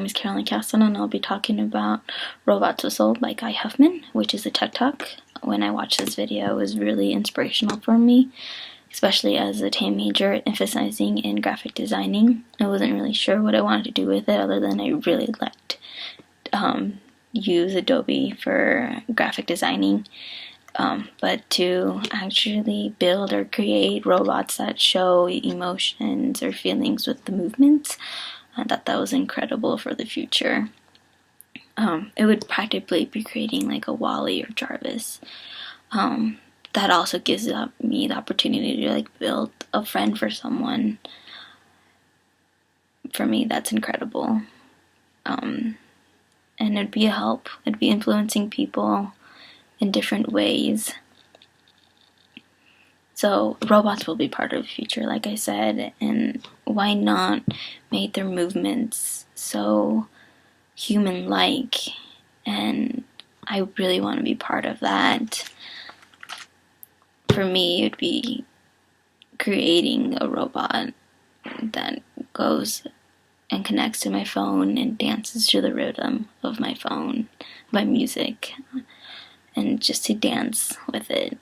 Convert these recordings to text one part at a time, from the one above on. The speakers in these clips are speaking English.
is Caroline Caston, and I'll be talking about Robots with Soul by Hoffman, which is a tech talk. When I watched this video, it was really inspirational for me, especially as a TAM major emphasizing in graphic designing. I wasn't really sure what I wanted to do with it, other than I really liked use Adobe for graphic designing. But to actually build or create robots that show emotions or feelings with the movements, I thought that was incredible for the future. It would practically be creating like a Wally or Jarvis. That also gives me the opportunity to like build a friend for someone. For me, that's incredible. And it'd be a help. It'd be influencing people in different ways. So robots will be part of the future, like I said, and why not make their movements so human-like? And I really want to be part of that. For me, it'd be creating a robot that goes and connects to my phone and dances to the rhythm of my phone, my music, and just to dance with it.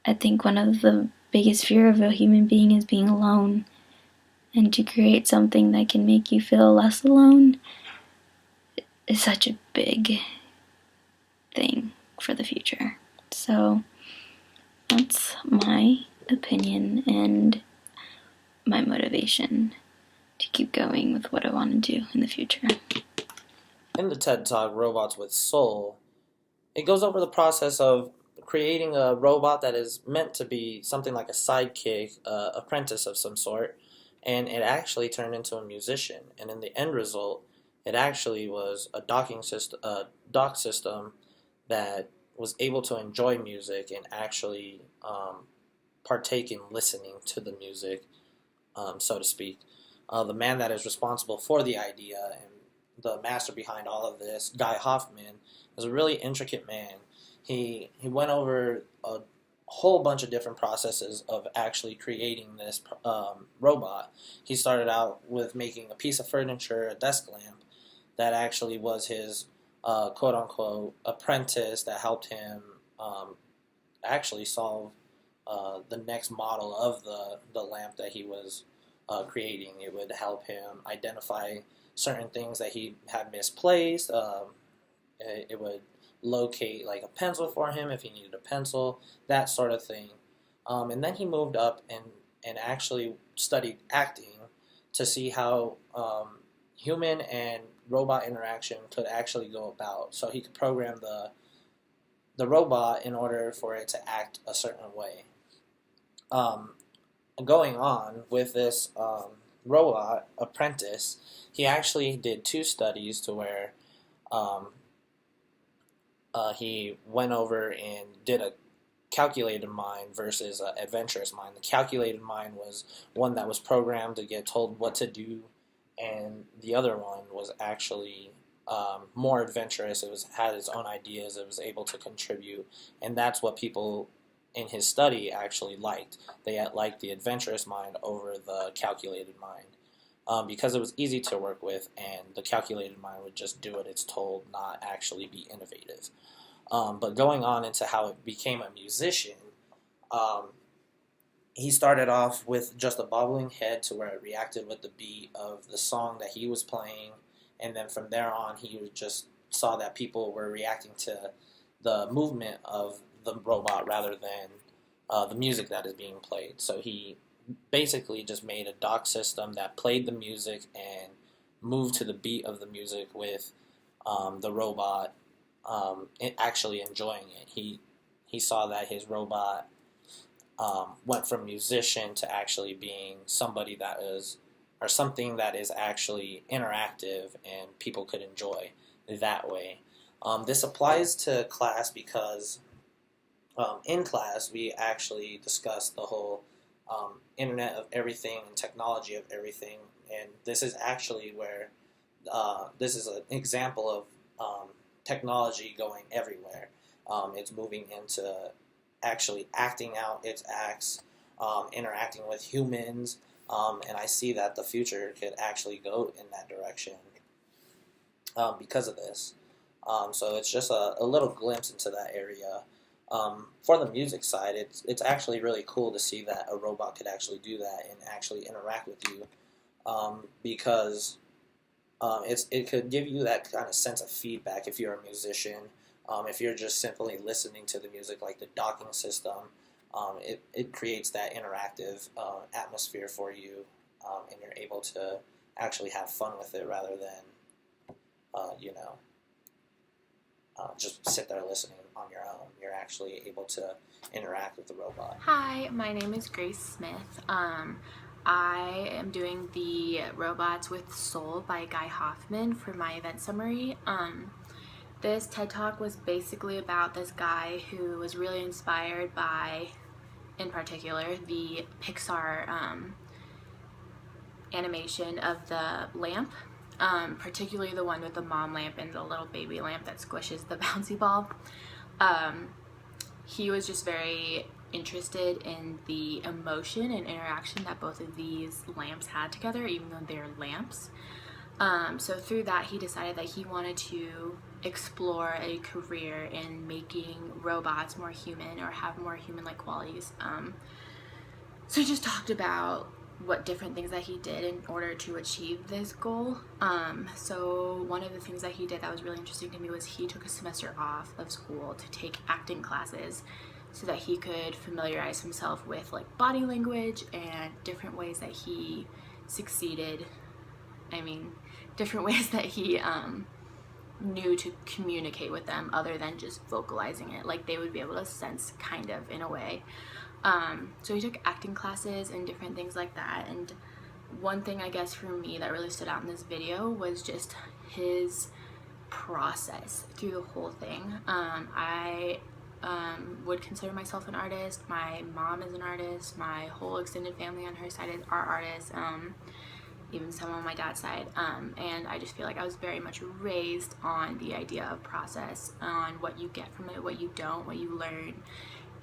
I think one of the biggest fear of a human being is being alone, and to create something that can make you feel less alone is such a big thing for the future. So that's my opinion and my motivation to keep going with what I want to do in the future. In the TED Talk, Robots with Soul, it goes over the process of creating a robot that is meant to be something like a sidekick, apprentice of some sort, and it actually turned into a musician. And in the end result, it actually was a dock system that was able to enjoy music and actually partake in listening to the music, so to speak. The man that is responsible for the idea and the master behind all of this, Guy Hoffman, is a really intricate man. He went over a whole bunch of different processes of actually creating this robot. He started out with making a piece of furniture, a desk lamp, that actually was his quote-unquote apprentice that helped him actually solve the next model of the lamp that he was creating. It would help him identify certain things that he had misplaced. It would locate like a pencil for him if he needed a pencil, that sort of thing. And then he moved up and actually studied acting to see how human and robot interaction could actually go about. So he could program the robot in order for it to act a certain way. Going on with this robot apprentice, he actually did two studies to where he went over and did a calculated mind versus an adventurous mind. The calculated mind was one that was programmed to get told what to do, and the other one was actually more adventurous. It had its own ideas. It was able to contribute, and that's what people in his study actually liked. They liked the adventurous mind over the calculated mind. Because it was easy to work with, and the calculated mind would just do what it's told, not actually be innovative. But going on into how it became a musician, he started off with just a bobbling head to where it reacted with the beat of the song that he was playing, and then from there on, he just saw that people were reacting to the movement of the robot rather than the music that is being played. So he basically just made a dock system that played the music and moved to the beat of the music with the robot actually enjoying it. He saw that his robot went from musician to actually being somebody that is, or something that is actually interactive and people could enjoy that way. This applies to class because in class we actually discussed the whole Internet of Everything and technology of everything, and this is actually where this is an example of technology going everywhere. It's moving into actually acting out its acts, interacting with humans, And I see that the future could actually go in that direction because of this. So it's just a little glimpse into that area. For the music side, it's actually really cool to see that a robot could actually do that and actually interact with you, because it could give you that kind of sense of feedback if you're a musician. If you're just simply listening to the music, like the docking system, it creates that interactive atmosphere for you, and you're able to actually have fun with it rather than, just sit there listening on your own. You're actually able to interact with the robot. Hi, my name is Grace Smith. I am doing the Robots with Soul by Guy Hoffman for my event summary. This TED Talk was basically about this guy who was really inspired by, in particular, the Pixar animation of the lamp, particularly the one with the mom lamp and the little baby lamp that squishes the bouncy ball. He was just very interested in the emotion and interaction that both of these lamps had together, even though they're lamps. So through that, he decided that he wanted to explore a career in making robots more human or have more human-like qualities. So he just talked about what different things that he did in order to achieve this goal. So one of the things that he did that was really interesting to me was he took a semester off of school to take acting classes so that he could familiarize himself with like body language and different ways that he succeeded. Different ways that he knew to communicate with them other than just vocalizing it. Like they would be able to sense kind of in a way. So he took acting classes and different things like that, and one thing I guess for me that really stood out in this video was just his process through the whole thing. I would consider myself an artist. My mom is an artist. My whole extended family on her side are artists, even some on my dad's side, and I just feel like I was very much raised on the idea of process, on what you get from it, what you don't, what you learn,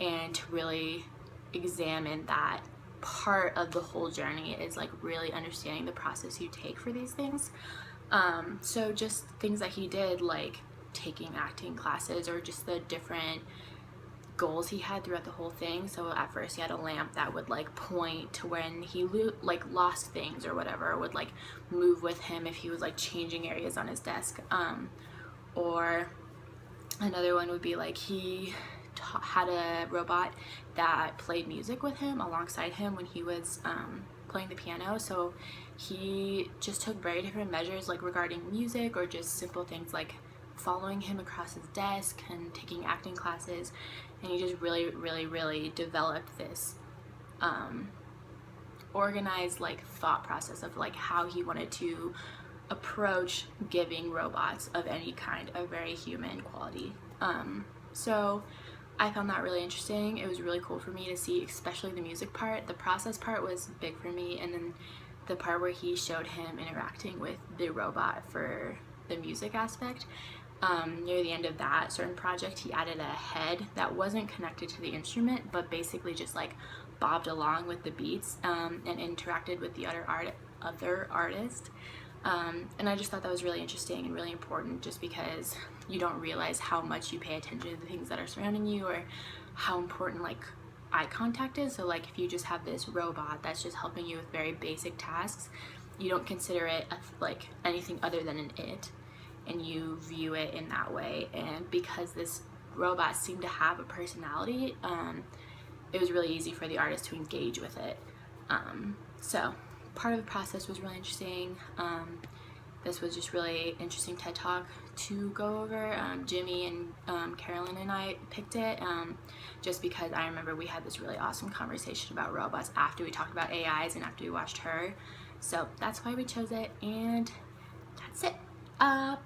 and to really examine that part of the whole journey is like really understanding the process you take for these things. So just things that he did, like taking acting classes, or just the different goals he had throughout the whole thing. So at first he had a lamp that would like point to when he lost things or whatever, would like move with him if he was like changing areas on his desk. Or another one would be like he had a robot that played music with him alongside him when he was playing the piano. So he just took very different measures like regarding music, or just simple things like following him across his desk and taking acting classes, and he just really developed this organized like thought process of like how he wanted to approach giving robots of any kind a very human quality. So I found that really interesting. It was really cool for me to see, especially the music part. The process part was big for me, and then the part where he showed him interacting with the robot for the music aspect. Near the end of that certain project, he added a head that wasn't connected to the instrument, but basically just like bobbed along with the beats, and interacted with the other artist. And I just thought that was really interesting and really important, just because you don't realize how much you pay attention to the things that are surrounding you, or how important like eye contact is. So like if you just have this robot that's just helping you with very basic tasks, you don't consider it like anything other than an it, and you view it in that way. And because this robot seemed to have a personality, it was really easy for the artist to engage with it. So part of the process was really interesting. This was just really interesting TED Talk to go over. Jimmy and Carolyn and I picked it just because I remember we had this really awesome conversation about robots after we talked about AIs and after we watched her. So that's why we chose it, and that's it. Bye.